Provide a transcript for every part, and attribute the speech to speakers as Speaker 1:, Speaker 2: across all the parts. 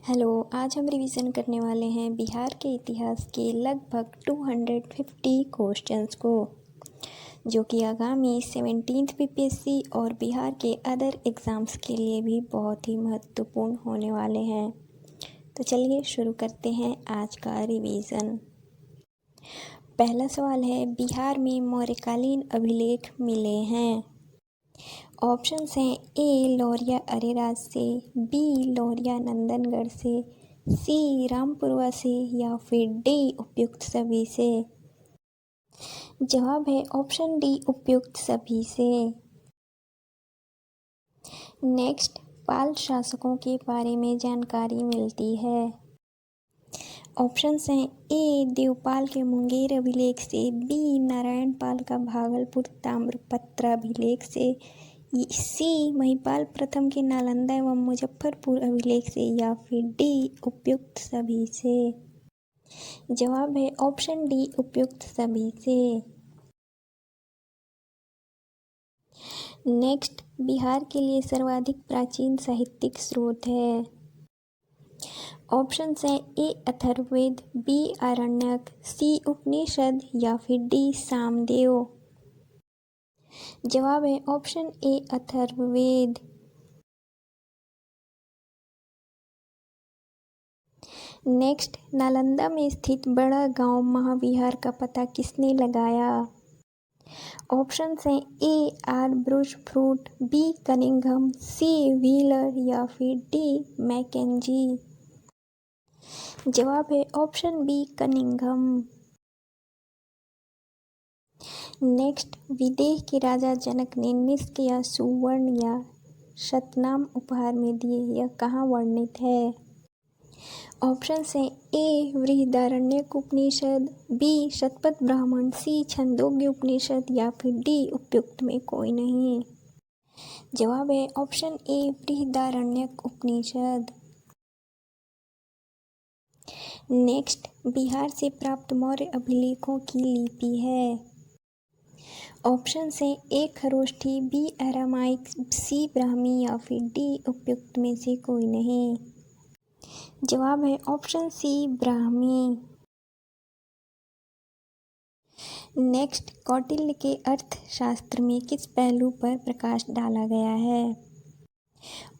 Speaker 1: Hello, आज हम revision करने वाले हैं बिहार के इतिहास के लगभग 250 क्वेश्चंस को, जो कि आगामी 17th बीपीएससी और बिहार के अदर एग्ज़ाम्स के लिए भी बहुत ही महत्वपूर्ण होने वाले हैं। तो चलिए शुरू करते हैं आज का रिवीजन। पहला सवाल है, बिहार में मौर्यकालीन अभिलेख मिले हैं। ऑप्शंस हैं ए लौरिया अरेराज से, बी लौरिया नंदनगढ़ से, सी रामपुरवा से या फिर डी उपयुक्त सभी से। जवाब है ऑप्शन डी उपयुक्त सभी से। नेक्स्ट, पाल शासकों के बारे में जानकारी मिलती है। ऑप्शंस हैं ए देवपाल के मुंगेर अभिलेख से, बी नारायण पाल का भागलपुर ताम्रपत्र अभिलेख से, सी महिपाल प्रथम के नालंदा एवं मुजफ्फरपुर अभिलेख से या फिर डी उपयुक्त सभी से। जवाब है ऑप्शन डी उपयुक्त सभी से। नेक्स्ट, बिहार के लिए सर्वाधिक प्राचीन साहित्यिक स्रोत है। ऑप्शंस हैं ए अथर्ववेद, बी आरण्यक, सी उपनिषद या फिर डी सामदेव। जवाब है ऑप्शन ए अथर्ववेद। नेक्स्ट, नालंदा में स्थित बड़ा गांव महाविहार का पता किसने लगाया। ऑप्शंस हैं A R Bruce Foote, B Cunningham, C Wheeler या फिर डी मैकेंजी। जवाब है option B Cunningham. Next, Videha के राजा जनक ने निष्क या सुवर्ण या शतनाम उपहार में दिए, यह कहाँ वर्णित है। ऑप्शंस हैं ए बृहदारण्यक उपनिषद, बी शतपथ ब्राह्मण, सी छंदोग्य उपनिषद या फिर डी उपयुक्त में कोई नहीं। जवाब है ऑप्शन ए बृहदारण्यक उपनिषद। नेक्स्ट, बिहार से प्राप्त मौर्य अभिलेखों की लिपि है। ऑप्शंस हैं ए खरोष्ठी, बी अरामाइक, सी ब्राह्मी या फिर डी उपयुक्त में से कोई नहीं। जवाब है option C Brahmi. Next, Kautilya के अर्थशास्त्र में किस पहलू पर प्रकाश डाला गया है।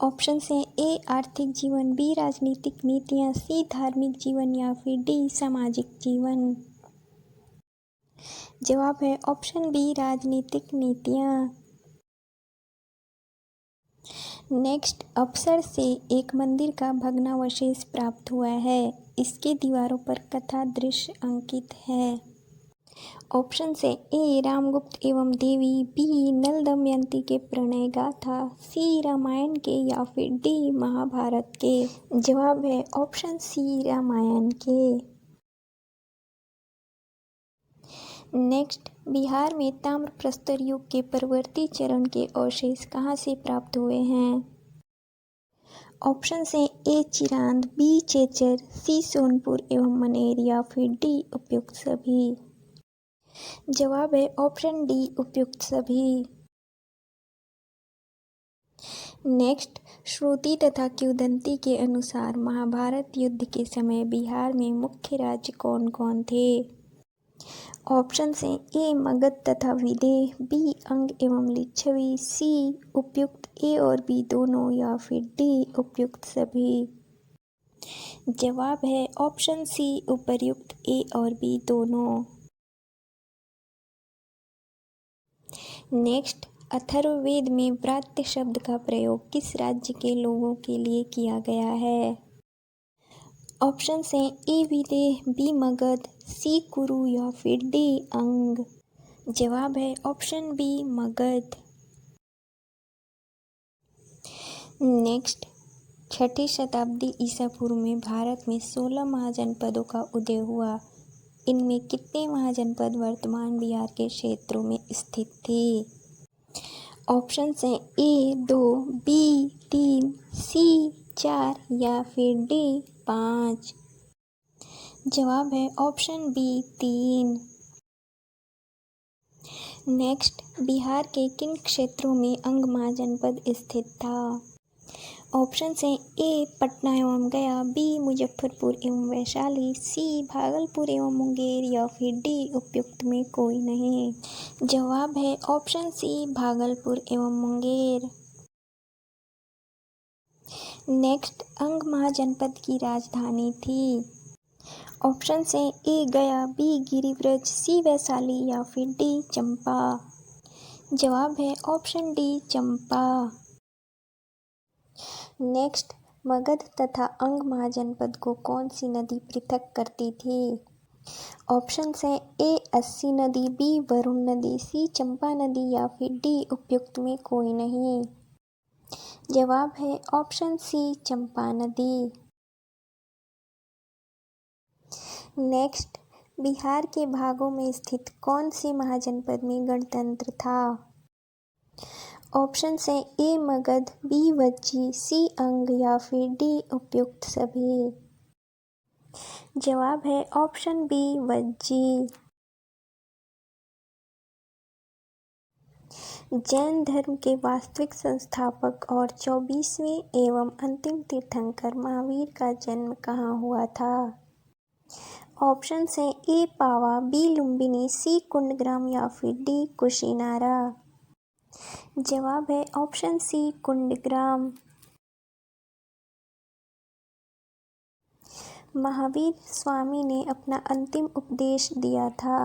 Speaker 1: ऑप्शंस हैं ए आर्थिक जीवन, बी राजनीतिक नीतियाँ, सी धार्मिक जीवन या फिर डी सामाजिक जीवन। जवाब है ऑप्शन बी राजनीतिक नीतियाँ। नेक्स्ट, अप्सर से एक मंदिर का भग्नावशेष प्राप्त हुआ है, इसके दीवारों पर कथा दृश्य अंकित है। ऑप्शन से ए रामगुप्त एवं देवी, बी नल दमयंती के प्रणय गाथा, सी रामायण के या फिर डी महाभारत के। जवाब है ऑप्शन सी रामायण के। नेक्स्ट, बिहार में ताम्र प्रस्तर युग के परवर्ती चरण के अवशेष कहाँ से प्राप्त हुए हैं। ऑप्शन हैं ए चिरांद, बी चेचर, सी सोनपुर एवं मनेर या फिर डी उपयुक्त सभी। जवाब है ऑप्शन डी उपयुक्त सभी। नेक्स्ट, श्रुति तथा किंवदंती के अनुसार महाभारत युद्ध के समय बिहार में मुख्य राज्य कौन कौन थे। ऑप्शन हैं ए मगध तथा विदेह, बी अंग एवं लिच्छवी, सी उपयुक्त ए और बी दोनों या फिर डी उपयुक्त सभी। जवाब है ऑप्शन सी उपर्युक्त ए और बी दोनों। नेक्स्ट, अथर्ववेद में व्रात्य शब्द का प्रयोग किस राज्य के लोगों के लिए किया गया है। ऑप्शन हैं ए विदेह, बी मगध, सी कुरु या फिर डी अंग। जवाब है ऑप्शन बी मगध। नेक्स्ट, छठी शताब्दी ईसा पूर्व में भारत में 16 महाजनपदों का उदय हुआ, इनमें कितने महाजनपद वर्तमान बिहार के क्षेत्रों में स्थित थे। ऑप्शंस हैं ए 2, बी 3, सी 4 या फिर डी 5। जवाब है ऑप्शन बी 3। नेक्स्ट, बिहार के किन क्षेत्रों में अंग महाजनपद स्थित था। ऑप्शन है ए पटना एवं गया, बी मुजफ्फरपुर एवं वैशाली, सी भागलपुर एवं मुंगेर या फिर डी उपयुक्त में कोई नहीं। जवाब है ऑप्शन सी भागलपुर एवं मुंगेर। नेक्स्ट, अंग महाजनपद की राजधानी थी। ऑप्शन है ए गया, बी गिरिब्रज, सी वैशाली या फिर डी चंपा। जवाब है ऑप्शन डी चंपा। नेक्स्ट, मगध तथा अंग महाजनपद को कौन सी नदी पृथक करती थी। ऑप्शन है ए अस्सी नदी, बी वरुण नदी, सी चंपा नदी या फिर डी उपयुक्त में कोई नहीं। जवाब है ऑप्शन सी चंपा नदी। नेक्स्ट, बिहार के भागों में स्थित कौन से महाजनपद में गणतंत्र था। ऑप्शन है ए मगध, बी वज्जी, सी अंग या फिर डी उपयुक्त सभी। जवाब है ऑप्शन बी वज्जी। जैन धर्म के वास्तविक संस्थापक और 24वें एवं अंतिम तीर्थंकर महावीर का जन्म कहाँ हुआ था। ऑप्शन है ए पावा, बी लुम्बिनी, सी कुंडग्राम या फिर डी कुशीनारा। जवाब है ऑप्शन सी कुंडग्राम। महावीर स्वामी ने अपना अंतिम उपदेश दिया था।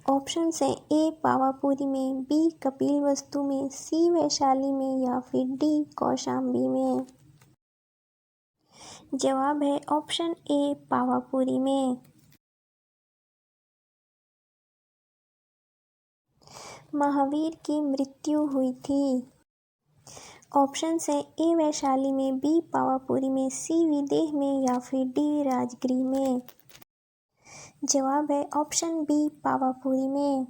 Speaker 1: ऑप्शन है ए पावापुरी में, बी कपिलवस्तु में, सी वैशाली में या फिर डी कौशाम्बी में। जवाब है ऑप्शन ए पावापुरी में। महावीर की मृत्यु हुई थी। ऑप्शन है ए वैशाली में, बी पावापुरी में, सी विदेह में या फिर डी राजगृह में। जवाब है ऑप्शन बी पावापुरी में।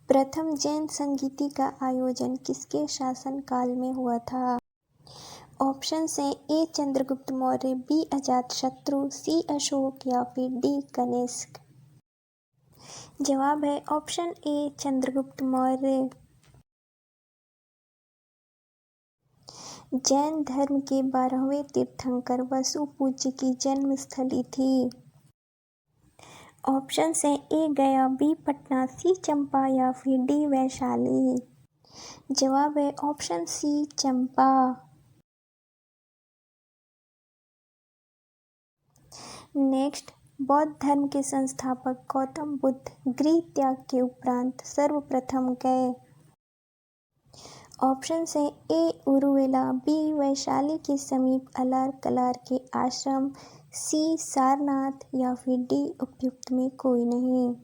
Speaker 1: प्रथम जैन संगीति का आयोजन किसके शासनकाल में हुआ था। ऑप्शन है ए चंद्रगुप्त मौर्य, बी अजातशत्रु, सी अशोक या फिर डी कनिष्क। जवाब है ऑप्शन ए चंद्रगुप्त मौर्य। जैन धर्म के 12वें तीर्थंकर वसु पूज्य की जन्मस्थली थी। ऑप्शन है ए गया, बी पटना, सी चंपा या फिर डी वैशाली। जवाब है ऑप्शन सी चंपा। नेक्स्ट, बौद्ध धर्म के संस्थापक गौतम बुद्ध गृह त्याग के उपरांत सर्वप्रथम गए। ऑप्शन है ए उरुवेला, बी वैशाली के समीप अलार कलार के आश्रम, सी सारनाथ या फिर डी उपयुक्त में कोई नहीं।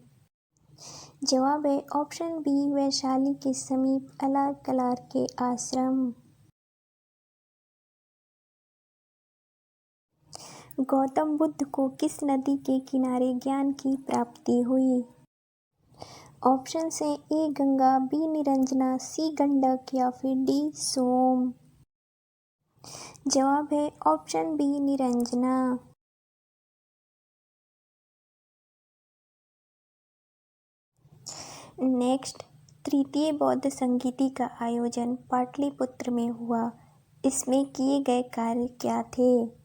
Speaker 1: जवाब है ऑप्शन बी वैशाली के समीप अलार कलार के आश्रम। गौतम बुद्ध को किस नदी के किनारे ज्ञान की प्राप्ति हुई। ऑप्शन है ए गंगा, बी निरंजना, सी गंडक या फिर डी सोम। जवाब है ऑप्शन बी निरंजना। नेक्स्ट, तृतीय बौद्ध संगीति का आयोजन पाटलिपुत्र में हुआ। इसमें किए गए कार्य क्या थे।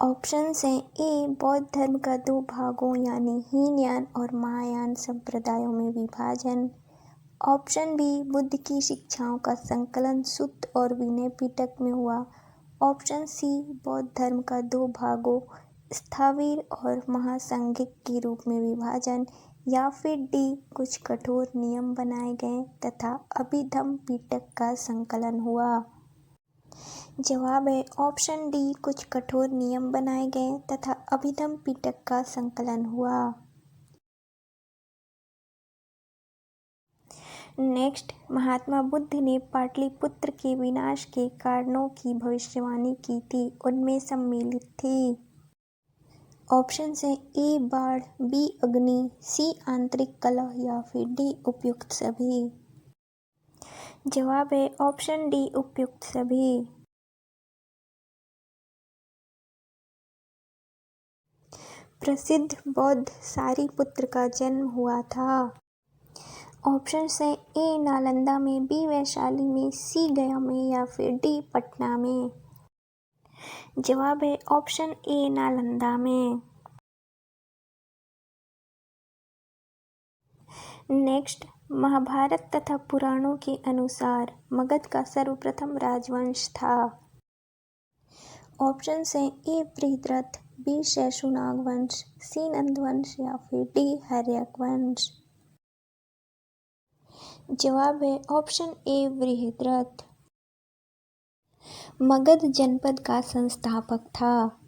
Speaker 1: ऑप्शन है ए बौद्ध धर्म का 2 भागों यानी हीनयान और महायान संप्रदायों में विभाजन। ऑप्शन बी बुद्ध की शिक्षाओं का संकलन सुत्त और विनय पिटक में हुआ। ऑप्शन सी बौद्ध धर्म का 2 भागों स्थाविर और महासंघिक के रूप में विभाजन या फिर डी कुछ कठोर नियम बनाए गए तथा अभिधम्म पिटक का संकलन हुआ। जवाब है ऑप्शन डी कुछ कठोर नियम बनाए गए तथा अभिधम्म पिटक का संकलन हुआ। नेक्स्ट, महात्मा बुद्ध ने पाटलिपुत्र के विनाश के कारणों की भविष्यवाणी की थी, उनमें सम्मिलित थी। ऑप्शन है ए बाढ़, बी अग्नि, सी आंतरिक कलह या फिर डी उपयुक्त सभी। जवाब है ऑप्शन डी उपयुक्त सभी। प्रसिद्ध बौद्ध सारिपुत्र का जन्म हुआ था। ऑप्शन है ए नालंदा में, बी वैशाली में, सी गया में या फिर डी पटना में। जवाब है ऑप्शन ए नालंदा में। नेक्स्ट, महाभारत तथा पुराणों के अनुसार मगध का सर्वप्रथम राजवंश था। ऑप्शन है ए बृहद्रथ, बी शैशुनाग वंश, सी नंद वंश या फिर डी हर्यक वंश। जवाब है ऑप्शन ए बृहद्रथ। मगध जनपद का संस्थापक था।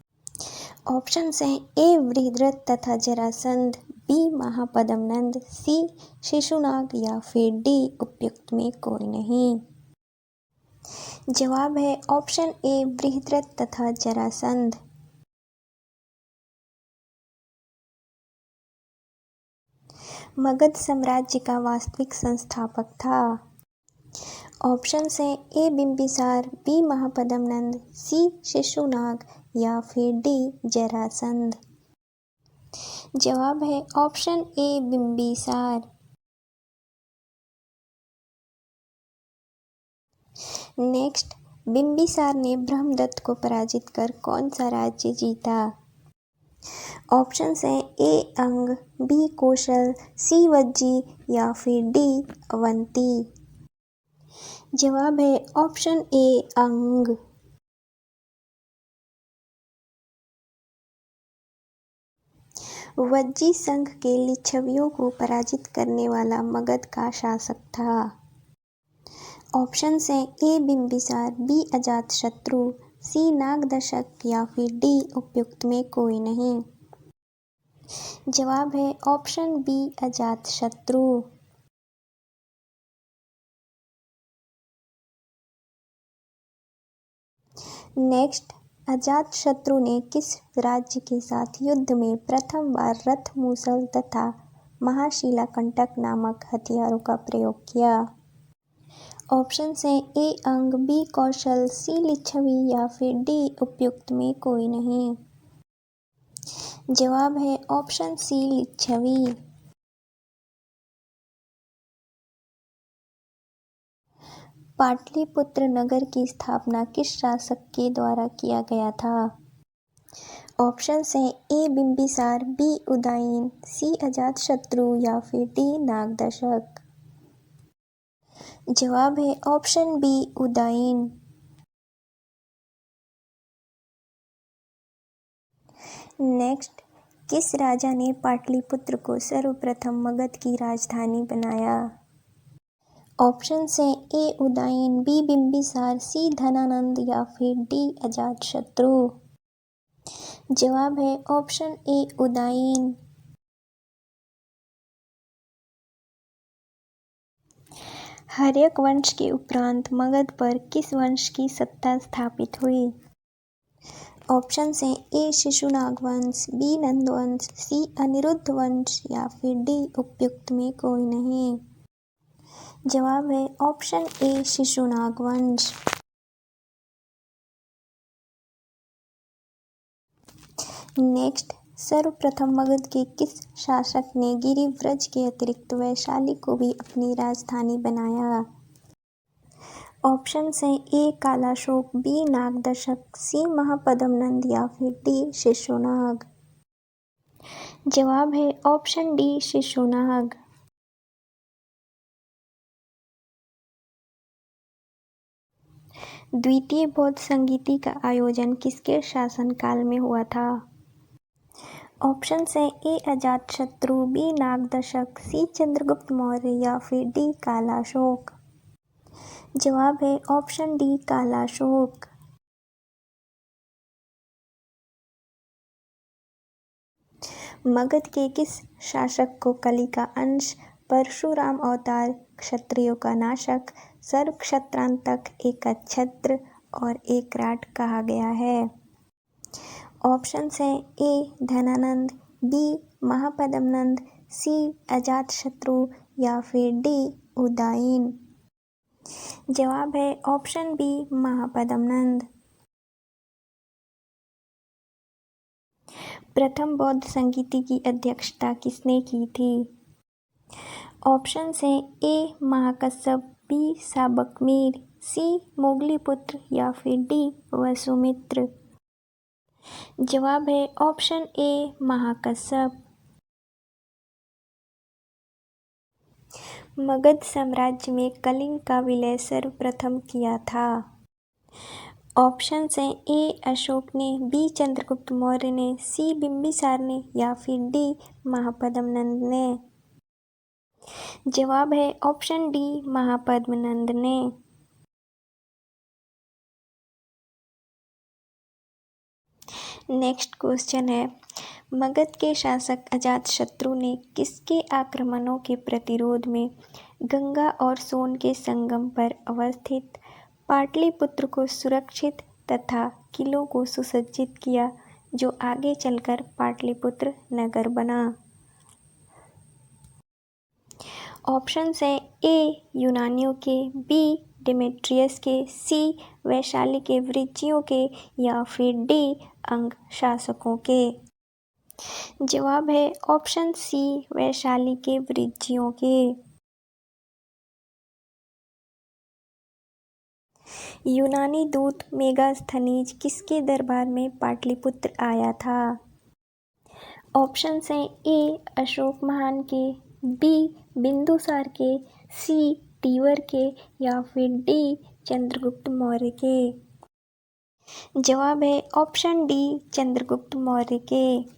Speaker 1: ऑप्शन है ए बृहद्रथ तथा जरासंध, बी महापद्मनंद, सी शिशुनाग या फिर डी उपयुक्त में कोई नहीं। जवाब है ऑप्शन ए बृहद्रथ तथा जरासंध। मगध साम्राज्य का वास्तविक संस्थापक था। ऑप्शन है ए बिंबिसार, बी महापद्मनंद, सी शिशुनाग या फिर डी जरासंध। जवाब है ऑप्शन ए बिंबिसार। नेक्स्ट, बिंबिसार ने ब्रह्मदत्त को पराजित कर कौन सा राज्य जीता। ऑप्शन है ए अंग, बी कौशल, सी वज्जी या फिर डी अवंती। जवाब है ऑप्शन ए अंग। वज्जी संघ के लिच्छवियों को पराजित करने वाला मगध का शासक था। ऑप्शन है A Bimbisara, B Ajatashatru, C Nagadashaka या फिर डी उपयुक्त में कोई नहीं। जवाब है option B Ajatashatru. Next, Ajatashatru ने किस राज्य के साथ युद्ध में प्रथम बार रथ, मूसल तथा महाशिलाकंटक नामक हथियारों का प्रयोग किया। ऑप्शन है ए अंग, बी कौशल, सी लिच्छवी या फिर डी उपयुक्त में कोई नहीं। जवाब है ऑप्शन सी लिच्छवी। पाटलिपुत्र नगर की स्थापना किस शासक के द्वारा किया गया था। ऑप्शन है ए बिंबिसार, बी उदयन, सी अजातशत्रु या फिर डी नागदशक। जवाब है ऑप्शन बी उदयन। नेक्स्ट, किस राजा ने पाटलिपुत्र को सर्वप्रथम मगध की राजधानी बनाया। ऑप्शन है ए उदयन, बी बिंबिसार, सी धनानंद या फिर डी अजातशत्रु। जवाब है ऑप्शन ए उदयन। हर्यक वंश के उपरांत मगध पर किस वंश की सत्ता स्थापित हुई। ऑप्शन है ए शिशुनाग वंश, बी नंद वंश, सी अनिरुद्ध वंश या फिर डी उपयुक्त में कोई नहीं। जवाब है ऑप्शन ए शिशुनाग वंश। नेक्स्ट, सर्वप्रथम मगध के किस शासक ने गिरिव्रज के अतिरिक्त वैशाली को भी अपनी राजधानी बनाया। ऑप्शन है ए कालाशोक, बी नागदशक, सी महापद्मनंद या फिर डी शिशुनाग। जवाब है ऑप्शन डी शिशुनाग। द्वितीय बौद्ध संगीति का आयोजन किसके शासनकाल में हुआ था। ऑप्शन है ए अजातशत्रु, बी नागदशक, सी चंद्रगुप्त मौर्य या फिर डी कालाशोक। जवाब है ऑप्शन डी कालाशोक। मगध के किस शासक को कली का अंश, परशुराम अवतार, क्षत्रियों का नाशक, सर्वक्षत्रांतक, एकच्छत्र और एकराट कहा गया है। ऑप्शन है ए धनानंद, बी महापद्मनंद, सी अजातशत्रु या फिर डी उदयन। जवाब है ऑप्शन बी महापद्मनंद। प्रथम बौद्ध संगीति की अध्यक्षता किसने की थी। ऑप्शन हैं ए महाकश्यप, बी साबकमीर, सी मोगलीपुत्र या फिर डी वसुमित्र। जवाब है ऑप्शन ए महाकश्यप। मगध साम्राज्य में कलिंग का विलय सर्वप्रथम किया था। ऑप्शन हैं ए अशोक ने, बी चंद्रगुप्त मौर्य ने, सी बिंबिसार ने या फिर डी महापद्मनंद ने। जवाब है ऑप्शन डी महापद्मनंद ने। नेक्स्ट क्वेश्चन है, मगध के शासक अजातशत्रु ने किसके आक्रमणों के प्रतिरोध में गंगा और सोन के संगम पर अवस्थित पाटलिपुत्र को सुरक्षित तथा किलों को सुसज्जित किया, जो आगे चलकर पाटलिपुत्र नगर बना। ऑप्शन हैं ए यूनानियों के, बी डेमेट्रियस के, सी वैशाली के वृज्जियों के या फिर डी अंग शासकों के। जवाब है ऑप्शन सी वैशाली के वृज्जियों के। यूनानी दूत मेगास्थनीज किसके दरबार में पाटलिपुत्र आया था। ऑप्शन हैं ए अशोक महान के, बी बिंदुसार के, सी तीवर के या फिर डी चंद्रगुप्त मौर्य के। जवाब है ऑप्शन डी चंद्रगुप्त मौर्य के।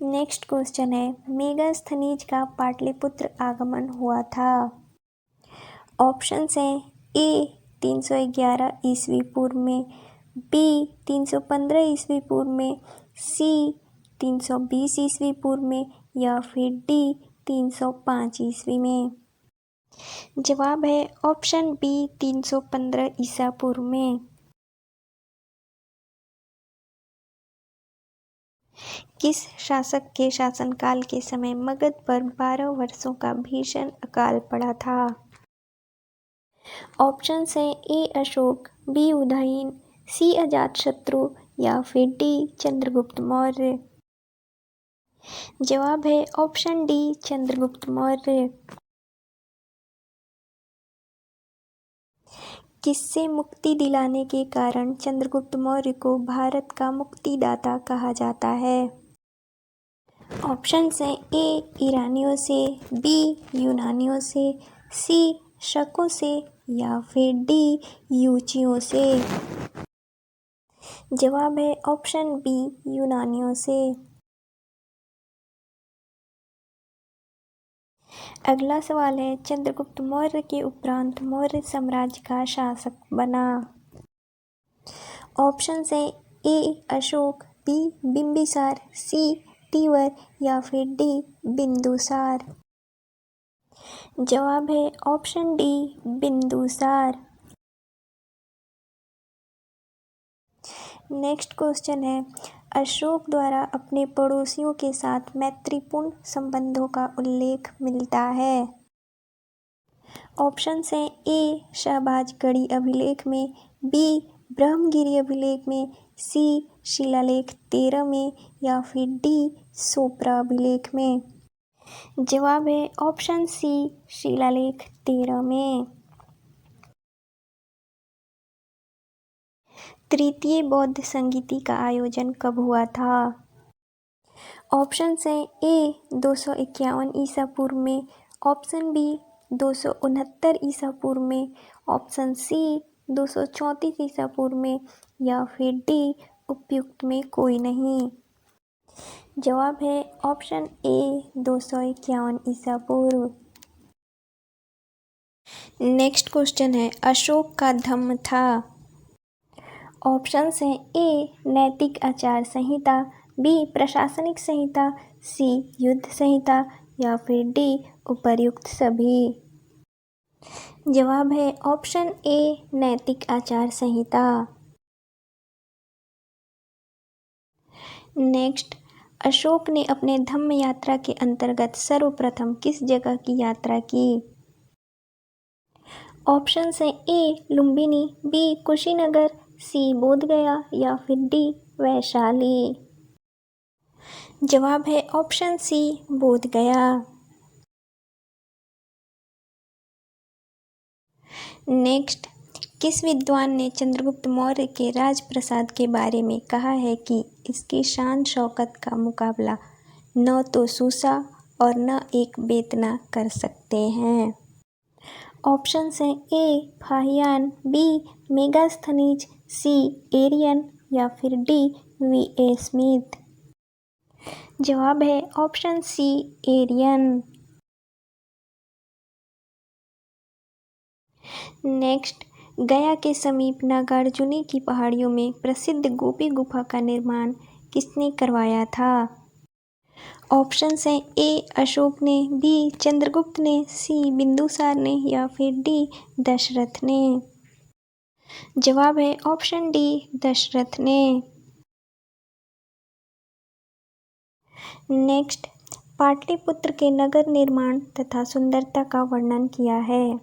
Speaker 1: नेक्स्ट क्वेश्चन है, मेगास्थनीज का पाटलिपुत्र आगमन हुआ था। ऑप्शन हैं ए 311 ईस्वी पूर्व में, बी 315 ईस्वी पूर्व में, सी 320 ईस्वी पूर्व में या फिर डी 305 ईस्वी में। जवाब है ऑप्शन बी 315 ईसा पूर्व में। किस शासक के शासनकाल के समय मगध पर 12 वर्षों का भीषण अकाल पड़ा था। ऑप्शन हैं ए अशोक, बी उदयन, सी अजातशत्रु या फिर डी चंद्रगुप्त मौर्य। जवाब है ऑप्शन डी चंद्रगुप्त मौर्य। किससे मुक्ति दिलाने के कारण चंद्रगुप्त मौर्य को भारत का मुक्तिदाता कहा जाता है। ऑप्शन हैं ए ईरानियों से, बी यूनानियों से, सी शकों से या फिर डी यूचियों से। जवाब है ऑप्शन बी यूनानियों से। अगला सवाल है, चंद्रगुप्त मौर्य के उपरांत मौर्य साम्राज्य का शासक बना। ऑप्शन हैं A Ashoka, B Bimbisara, C Tivara या फिर डी बिंदुसार। जवाब है option D Bindusara. Next question है, अशोक द्वारा अपने पड़ोसियों के साथ मैत्रीपूर्ण संबंधों का उल्लेख मिलता है। ऑप्शन हैं ए शहबाजगढ़ी अभिलेख में, बी ब्रह्मगिरी अभिलेख में, सी शिलालेख 13 में या फिर डी सोपरा अभिलेख में। जवाब है ऑप्शन सी शिलालेख 13 में। तृतीय बौद्ध संगीति का आयोजन कब हुआ था। ऑप्शन हैं ए 251 ईसा पूर्व में, ऑप्शन बी 269 ईसा पूर्व में, ऑप्शन सी 234 ईसा पूर्व में या फिर डी उपयुक्त में कोई नहीं। जवाब है ऑप्शन ए 251 ईसा पूर्व। नेक्स्ट क्वेश्चन है, अशोक का धम्म था। ऑप्शन हैं ए नैतिक आचार संहिता, बी प्रशासनिक संहिता, सी युद्ध संहिता या फिर डी उपर्युक्त सभी। जवाब है ऑप्शन ए नैतिक आचार संहिता। नेक्स्ट, अशोक ने अपने धम्म यात्रा के अंतर्गत सर्वप्रथम किस जगह की यात्रा की। ऑप्शन हैं ए लुम्बिनी, बी कुशीनगर, सी बोधगया या फिर डी वैशाली। जवाब है ऑप्शन सी बोध गया। नेक्स्ट, किस विद्वान ने चंद्रगुप्त मौर्य के राजप्रसाद के बारे में कहा है कि इसकी शान शौकत का मुकाबला न तो सूसा और न एक बेतना कर सकते हैं? ऑप्शंस हैं ए फाहियान, बी मेगास्थनीज, सी एरियन या फिर डी वी.ए. स्मिथ। जवाब है ऑप्शन सी एरियन। नेक्स्ट, गया के समीप नागार्जुनी की पहाड़ियों में प्रसिद्ध गोपी गुफा का निर्माण किसने करवाया था? ऑप्शंस हैं ए अशोक ने, बी चंद्रगुप्त ने, सी बिंदुसार ने या फिर डी दशरथ ने। जवाब है ऑप्शन डी दशरथ ने। नेक्स्ट, पाटलिपुत्र के नगर निर्माण तथा सुंदरता का वर्णन किया है।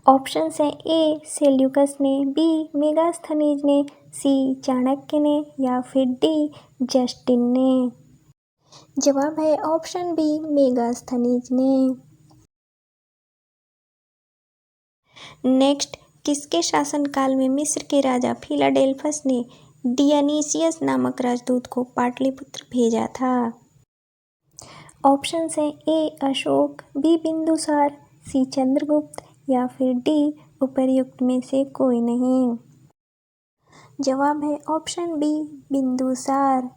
Speaker 1: ऑप्शंस हैं ए सेल्यूकस ने, बी मेगास्थनीज ने, सी चाणक्य ने या फिर डी जस्टिन ने। जवाब है ऑप्शन बी मेगास्थनीज ने। नेक्स्ट, किसके शासनकाल में मिस्र के राजा फिलाडेल्फस ने डियनीसियस नामक राजदूत को पाटलिपुत्र भेजा था? ऑप्शंस हैं ए अशोक, बी बिंदुसार, सी चंद्रगुप्त या फिर डी उपर्युक्त में से कोई नहीं। जवाब है ऑप्शन बी बिंदुसार।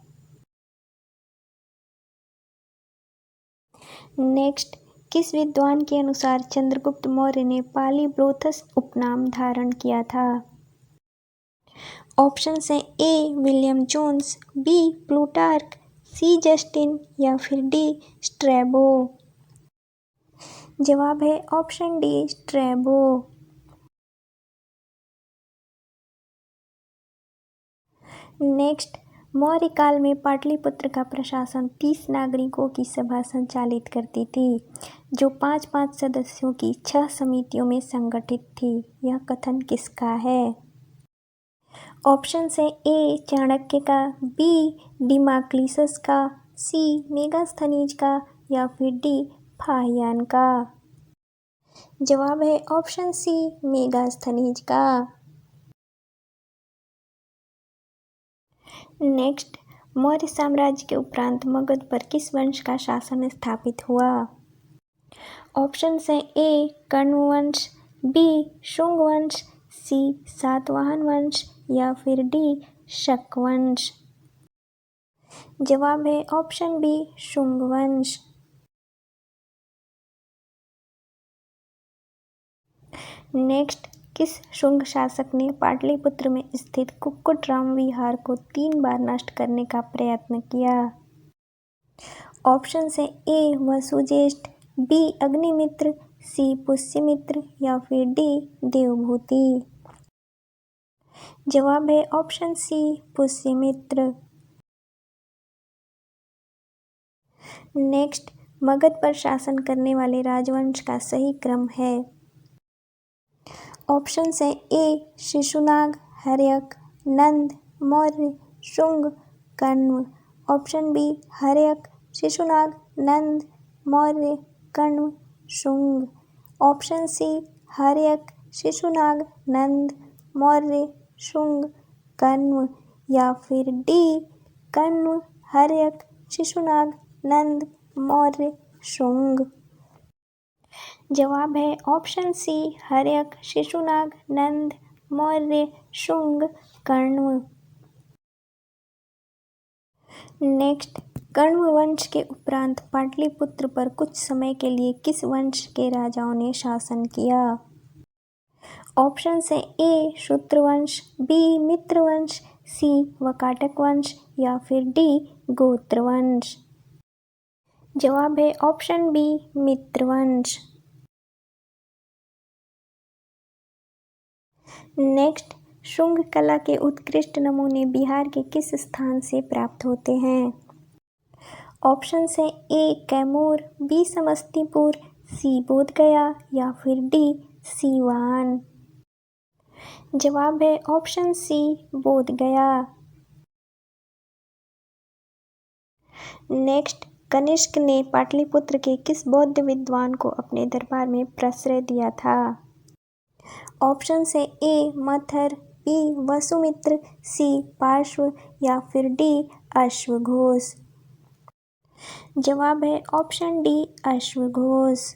Speaker 1: नेक्स्ट, किस विद्वान के अनुसार चंद्रगुप्त मौर्य ने पालीब्रोथस उपनाम धारण किया था? ऑप्शंस हैं A William Jones, B Plutarch, C Justin या फिर डी स्ट्रैबो। जवाब है option D Strabo. Next, Maurya काल में पाटलिपुत्र का प्रशासन 30 नागरिकों की सभा संचालित करती थी, जो 5-5 सदस्यों की 6 समितियों में संगठित थी। यह कथन किसका है? ऑप्शन है ए चाणक्य का, बी डिमाक्लिसस का, सी मेगास्थनीज का या फिर डी फाहियान का। जवाब है ऑप्शन सी मेगास्थनीज का। नेक्स्ट, मौर्य साम्राज्य के उपरांत मगध पर किस वंश का शासन स्थापित हुआ? ऑप्शन हैं ए कण्व वंश, बी शुंग वंश, सी सातवाहन वंश या फिर डी शक वंश। जवाब है ऑप्शन बी शुंग वंश। नेक्स्ट, किस शुंग शासक ने पाटलिपुत्र में स्थित कुक्कुटराम विहार को 3 बार नष्ट करने का प्रयत्न किया? ऑप्शन हैं ए वसुज्येष्ठ, बी अग्निमित्र, सी पुष्यमित्र या फिर डी देवभूति। जवाब है option C Pushyamitra. Next, Magadha पर शासन करने वाले राजवंश का सही क्रम है। ऑप्शन है ए शिशुनाग, हर्यक, नंद, मौर्य, शुंग, कण्व। ऑप्शन बी हर्यक, शिशुनाग, नंद, मौर्य, कण्व, शुंग। ऑप्शन सी हर्यक, शिशुनाग, नंद, मौर्य, शुंग, कण्व या फिर डी कण्व, हर्यक, शिशुनाग, नंद, मौर्य, शुंग। जवाब है ऑप्शन सी हर्यक, शिशुनाग, नंद, मौर्य, शुंग, कण्व। नेक्स्ट, कण्व वंश के उपरांत पाटलिपुत्र पर कुछ समय के लिए किस वंश के राजाओं ने शासन किया? ऑप्शन है ए शूद्रवंश, बी मित्रवंश, सी वकाटक वंश या फिर डी गोत्रवंश। जवाब है ऑप्शन बी मित्रवंश। नेक्स्ट, शुंग कला के उत्कृष्ट नमूने बिहार के किस स्थान से प्राप्त होते हैं? ऑप्शन है A Kaimur, B Samastipur, C Bodhgaya या फिर डी सीवान। जवाब है option C Bodhgaya. Next, Kanishka ने पाटलिपुत्र के किस बौद्ध विद्वान को अपने दरबार में प्रश्रय दिया था? ऑप्शन है ए मथर, बी वसुमित्र, सी पार्श्व या फिर डी अश्वघोष। जवाब है ऑप्शन डी अश्वघोष।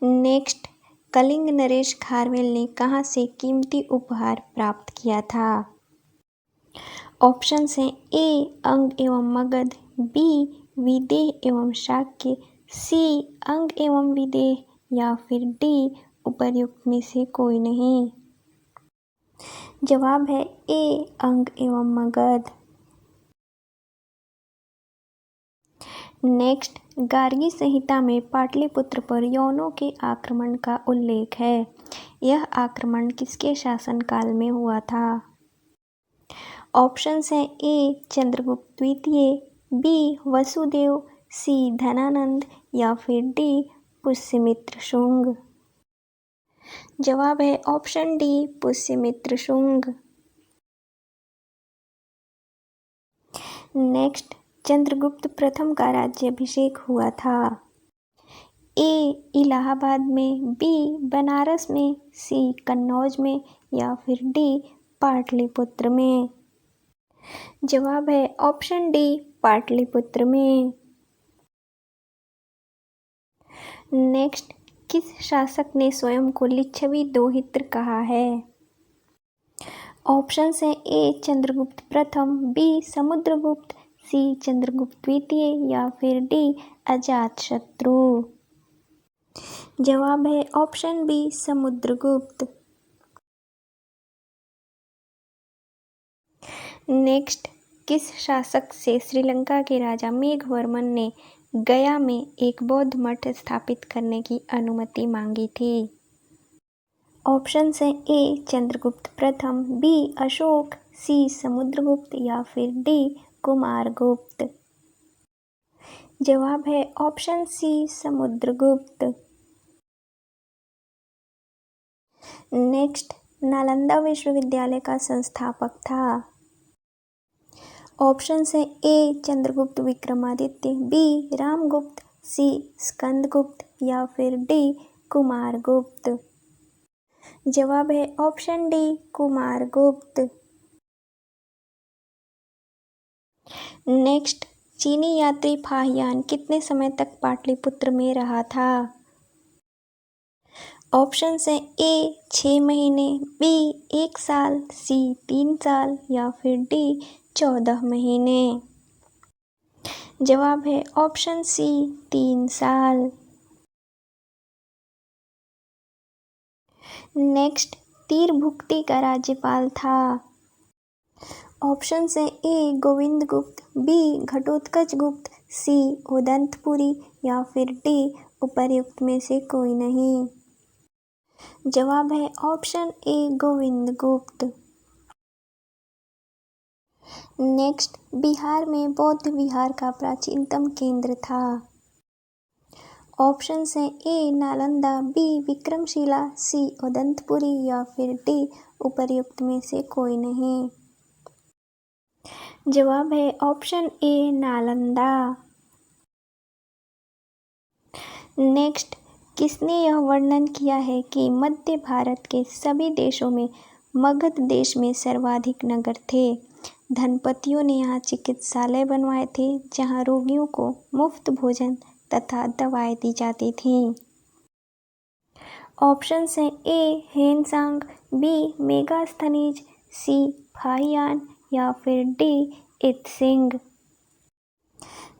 Speaker 1: नेक्स्ट, कलिंग नरेश खारवेल ने कहाँ से कीमती उपहार प्राप्त किया था? ऑप्शन है ए अंग एवं मगध, बी विदेह एवं शाक्य, सी अंग एवं विदेह या फिर डी उपर्युक्त में से कोई नहीं। जवाब है ए अंग एवं मगध। नेक्स्ट, गार्गी संहिता में पाटलिपुत्र पर यवनों के आक्रमण का उल्लेख है। यह आक्रमण किसके शासनकाल में हुआ था? ऑप्शंस हैं ए चंद्रगुप्त द्वितीय, बी वसुदेव, सी धनानंद या फिर डी पुष्यमित्र शुंग। जवाब है option D Pushyamitra Shunga. Next, Chandragupta प्रथम का राज्याभिषेक हुआ था। ए इलाहाबाद में, बी बनारस में, सी कन्नौज में या फिर डी पाटलिपुत्र में। जवाब है ऑप्शन डी पाटलिपुत्र में। नेक्स्ट, किस शासक ने स्वयं को लिच्छवी दोहित्र कहा है? ऑप्शन है ए चंद्रगुप्त प्रथम, बी समुद्रगुप्त, सी चंद्रगुप्त द्वितीय या फिर डी अजातशत्रु। जवाब है ऑप्शन बी समुद्रगुप्त। नेक्स्ट, किस शासक से श्रीलंका के राजा मेघवर्मन ने गया में एक बौद्ध मठ स्थापित करने की अनुमति मांगी थी? ऑप्शन है ए चंद्रगुप्त प्रथम, बी अशोक, सी समुद्रगुप्त या फिर डी कुमारगुप्त। जवाब है option C Samudragupta. Next, Nalanda विश्वविद्यालय का संस्थापक था। ऑप्शन है A Chandragupta Vikramaditya, B Ramagupta, C Skandagupta या फिर डी कुमारगुप्त। जवाब है ऑप्शन डी कुमारगुप्त। नेक्स्ट, चीनी यात्री फाहियान कितने समय तक पाटलिपुत्र में रहा था? ऑप्शन है ए 6 महीने, बी 1 साल, सी 3 साल या फिर डी 14 महीने। जवाब है ऑप्शन सी 3 साल। नेक्स्ट, तीरभुक्ति का राज्यपाल था। ऑप्शन है ए गोविंदगुप्त, बी घटोत्कच गुप्त, सी उदंतपुरी या फिर डी उपर्युक्त में से कोई नहीं। जवाब है ऑप्शन ए गोविंदगुप्त। नेक्स्ट, बिहार में बौद्ध विहार का प्राचीनतम केंद्र था। ऑप्शन है ए नालंदा, बी विक्रमशिला, सी उदंतपुरी या फिर डी उपर्युक्त में से कोई नहीं। जवाब है ऑप्शन ए नालंदा। नेक्स्ट, किसने यह वर्णन किया है कि मध्य भारत के सभी देशों में मगध देश में सर्वाधिक नगर थे? धनपतियों ने यहाँ चिकित्सालय बनवाए थे जहाँ रोगियों को मुफ्त भोजन तथा दवाएं दी जाती थीं। ऑप्शन हैं A Hiuen Tsang, B Megasthenes, C Fa Hien या फिर डी इत्सिंग।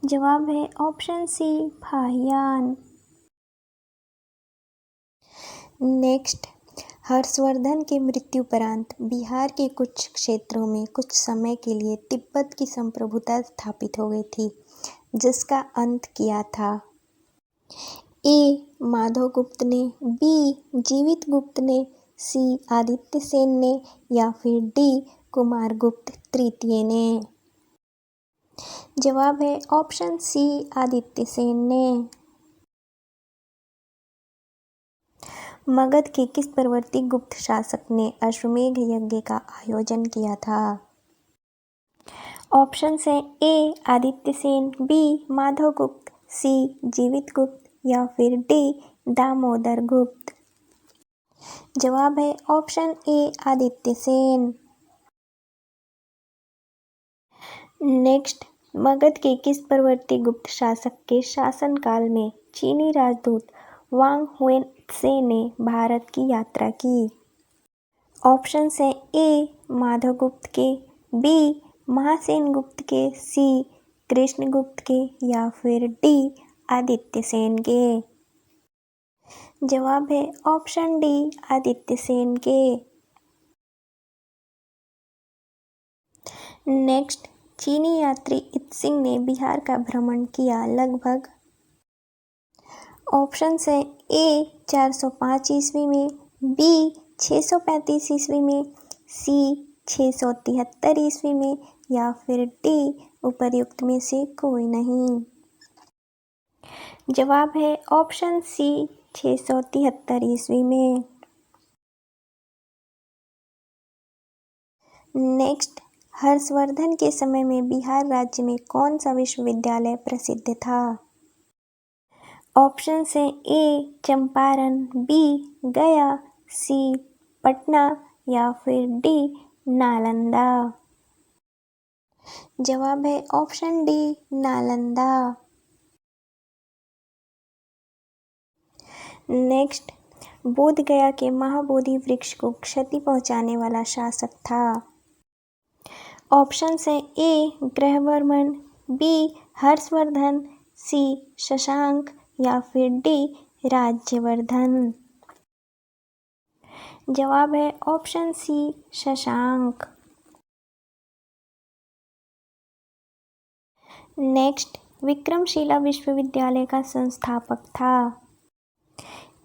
Speaker 1: जवाब है option C Fa Hien. Next, Harshavardhana की मृत्युपरांत बिहार के कुछ क्षेत्रों में कुछ समय के लिए तिब्बत की संप्रभुता स्थापित हो गई थी, जिसका अंत किया था? ए माधवगुप्त ने, बी जीवितगुप्त ने, सी आदित्यसेन ने या फिर डी कुमारगुप्त तृतीय ने। जवाब है ऑप्शन सी आदित्यसेन ने। मगध के किस परवर्ती गुप्त शासक ने अश्वमेध यज्ञ का आयोजन किया था? ऑप्शन है ए आदित्य सेन, बी माधव गुप्त, सी जीवित गुप्त या फिर डी दामोदर गुप्त। जवाब है ऑप्शन ए आदित्य सेन। नेक्स्ट, मगध के किस परवर्ती गुप्त शासक के शासनकाल में चीनी राजदूत वांग हुएत्से ने भारत की यात्रा की? ऑप्शन है ए माधव गुप्त के, बी महासेन गुप्त के, सी कृष्णगुप्त के या फिर डी आदित्य सेन के। जवाब है ऑप्शन डी आदित्य सेन के। नेक्स्ट, चीनी यात्री इत्सिंग ने बिहार का भ्रमण किया लगभग। ऑप्शन है ए 405 ईस्वी में, बी 635 ईस्वी में, सी 673 ईस्वी में या फिर डी उपर्युक्त में से कोई नहीं। जवाब है ऑप्शन सी 673 ईस्वी में। नेक्स्ट, हर्षवर्धन के समय में बिहार राज्य में कौन सा विश्वविद्यालय प्रसिद्ध था? ऑप्शन है ए चंपारण, बी गया, सी पटना या फिर डी नालंदा। जवाब है ऑप्शन डी नालंदा। नेक्स्ट, बोध गया के महाबोधि वृक्ष को क्षति पहुंचाने वाला शासक था? ऑप्शन है A Grahavarman, B Harshavardhana, C Shashanka या फिर डी राज्यवर्धन। जवाब है option C Shashanka. Next, Vikramashila विश्वविद्यालय का संस्थापक था?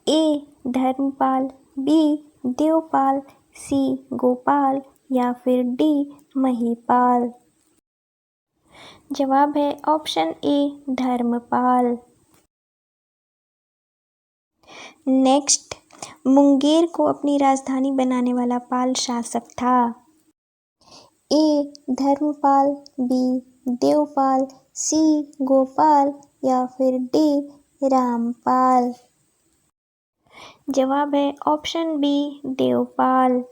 Speaker 1: A Dharmapala, B Devapala, C Gopala या फिर डी महिपाल। जवाब है option A Dharmapala. Next, Munger को अपनी राजधानी बनाने वाला पाल शासक था? A Dharmapala, B Devapala, C Gopala या फिर डी रामपाल। जवाब है option B Devapala.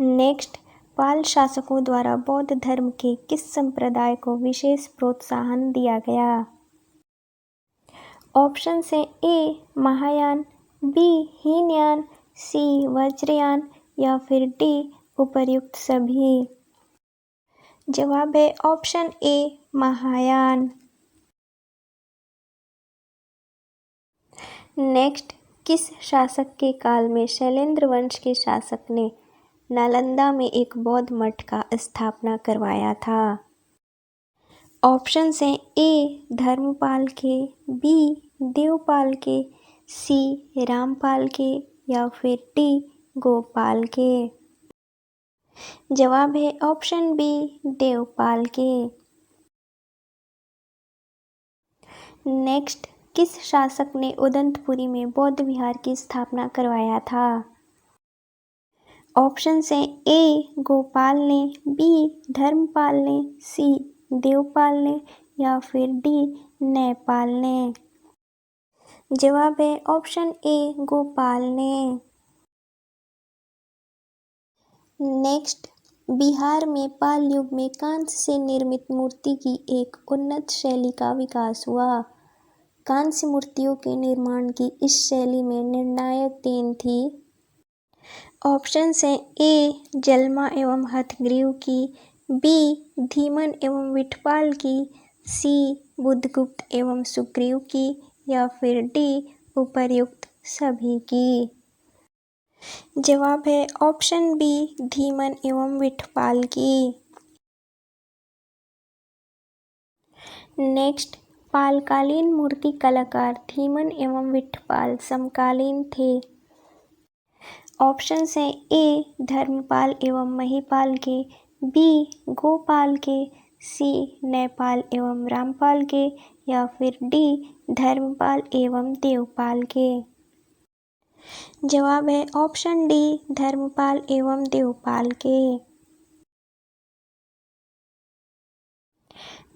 Speaker 1: Next, Pala शासकों द्वारा बौद्ध धर्म के किस संप्रदाय को विशेष प्रोत्साहन दिया गया? ऑप्शन है ए महायान, बी हीनयान, सी वज्रयान या फिर डी उपर्युक्त सभी। जवाब है ऑप्शन ए महायान। नेक्स्ट, किस शासक के काल में शैलेंद्र वंश के शासक ने नालंदा में एक बौद्ध मठ का स्थापना करवाया था? ऑप्शन है ए धर्मपाल के, बी देवपाल के, सी रामपाल के या फिर डी गोपाल के। जवाब है ऑप्शन बी देवपाल के। नेक्स्ट, किस शासक ने उदंतपुरी में बौद्ध विहार की स्थापना करवाया था? ऑप्शन है ए गोपाल ने, बी धर्मपाल ने, सी देवपाल ने या फिर डी नेपाल ने। जवाब है ऑप्शन ए गोपाल ने। नेक्स्ट, बिहार में पाल युग में कांस्य से निर्मित मूर्ति की एक उन्नत शैली का विकास हुआ। कांस्य मूर्तियों के निर्माण की इस शैली में निर्णायक देन थी? ऑप्शन है ए जलमा एवं हथग्रीव की, बी धीमन एवं विठपाल की, सी बुद्धगुप्त एवं सुग्रीव की या फिर डी उपर्युक्त सभी की। जवाब है ऑप्शन बी धीमन एवं विठपाल की। नेक्स्ट, पालकालीन मूर्ति कलाकार धीमन एवं विठपाल समकालीन थे? ऑप्शन है ए धर्मपाल एवं महिपाल के, बी गोपाल के, सी नेपाल एवं रामपाल के या फिर डी धर्मपाल एवं देवपाल के। जवाब है ऑप्शन डी धर्मपाल एवं देवपाल के।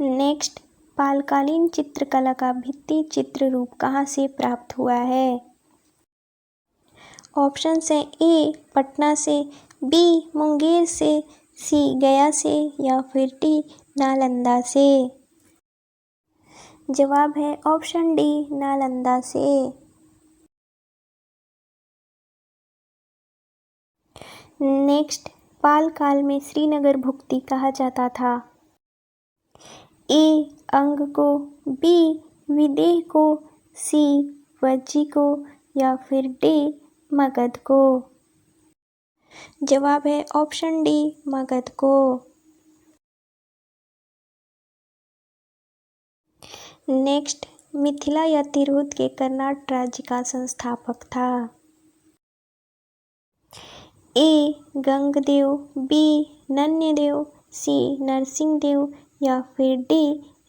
Speaker 1: नेक्स्ट, पालकालीन चित्रकला का भित्ति चित्र रूप कहाँ से प्राप्त हुआ है? ऑप्शन है ए पटना से, बी मुंगेर से, सी गया से या फिर डी नालंदा से। जवाब है ऑप्शन डी नालंदा से। नेक्स्ट, पाल काल में श्रीनगर भुक्ति कहा जाता था? ए अंग को, बी विदेह को, सी वज्जी को या फिर डी मगध को। जवाब है ऑप्शन डी मगध को। नेक्स्ट, मिथिला या तिरहुत के कर्नाट राज्य का संस्थापक था? ए गंगदेव, बी नन्यदेव, सी नरसिंहदेव या फिर डी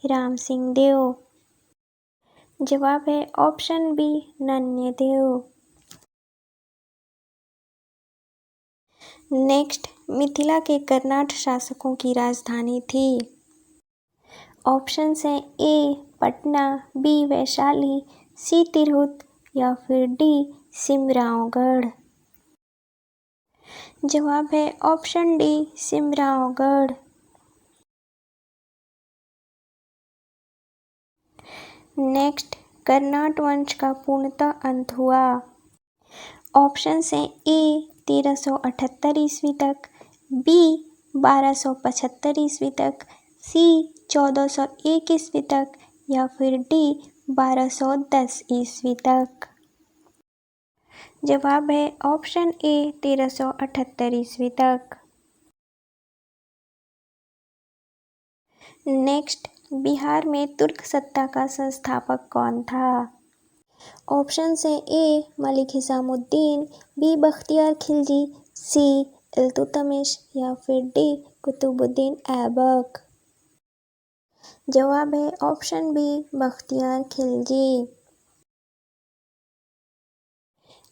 Speaker 1: राम सिंह देव। जवाब है option B Nanyadev. Next, Mithila के कर्नाट शासकों की राजधानी थी? ऑप्शन है ए पटना, बी वैशाली, सी तिरहुत या फिर डी सिमरावगढ़। जवाब है ऑप्शन डी सिमरावगढ़। नेक्स्ट, कर्नाट वंश का पूर्णतः अंत हुआ? ऑप्शन है ए 1378 ईस्वी तक, बी 1275 ईस्वी तक, सी 1401 ईस्वी तक या फिर डी 1210 ईस्वी तक। जवाब है ऑप्शन ए 1378 ईस्वी तक। नेक्स्ट, बिहार में तुर्क सत्ता का संस्थापक कौन था? ऑप्शन है A Malik Hisamuddin, B Bakhtiyar Khilji, C Iltutmish या फिर डी कुतुबुद्दीन ऐबक। जवाब है option B Bakhtiyar Khilji.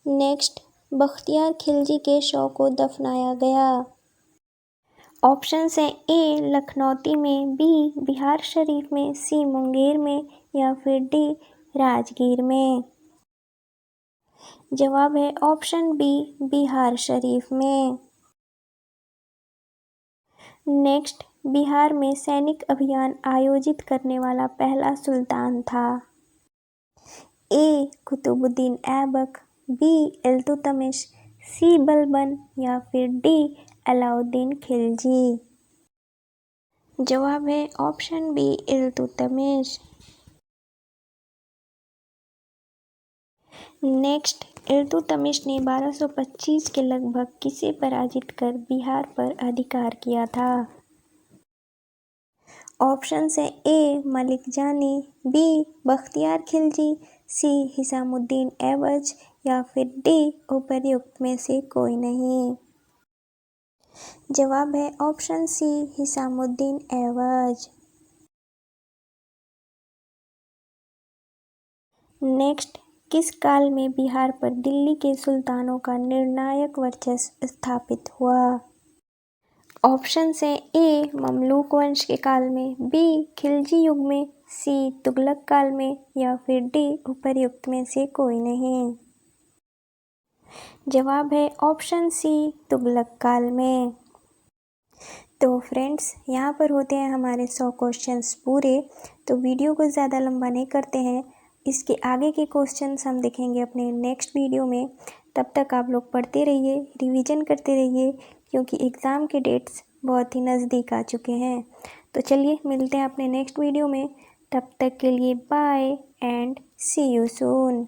Speaker 1: Next, Bakhtiyar Khilji के शव को दफनाया गया? ऑप्शन है ए लखनौती में, बी बिहार शरीफ में, सी मुंगेर में या फिर डी राजगीर में। जवाब है ऑप्शन बी बिहार शरीफ में। नेक्स्ट, बिहार में सैनिक अभियान आयोजित करने वाला पहला सुल्तान था? A Qutbuddin Aibak, B Iltutmish, C Balban या फिर डी अलाउद्दीन खिलजी। जवाब है option B Iltutmish. Next, Iltutmish ने 1225 के लगभग किसे पराजित कर बिहार पर अधिकार किया था? ऑप्शन है ए मलिक जानी, बी बख्तियार खिलजी, सी हिसामुद्दीन ऐबज या फिर डी उपर्युक्त में से कोई नहीं। जवाब है ऑप्शन सी हिसामुद्दीन ऐबज। नेक्स्ट, किस काल में बिहार पर दिल्ली के सुल्तानों का निर्णायक वर्चस्व स्थापित हुआ? ऑप्शन है ए ममलूक वंश के काल में, बी खिलजी युग में, सी तुगलक काल में या फिर डी उपर्युक्त में से कोई नहीं। जवाब है ऑप्शन सी तुगलक काल में। तो फ्रेंड्स, यहाँ पर होते हैं हमारे 100 क्वेश्चंस पूरे। तो वीडियो को ज़्यादा लंबा नहीं करते हैं, इसके आगे के क्वेश्चंस हम देखेंगे अपने नेक्स्ट वीडियो में। तब तक आप लोग पढ़ते रहिए, रिवीजन करते रहिए, क्योंकि एग्ज़ाम के डेट्स बहुत ही नज़दीक आ चुके हैं। तो चलिए मिलते हैं अपने नेक्स्ट वीडियो में। तब तक के लिए bye and see you soon.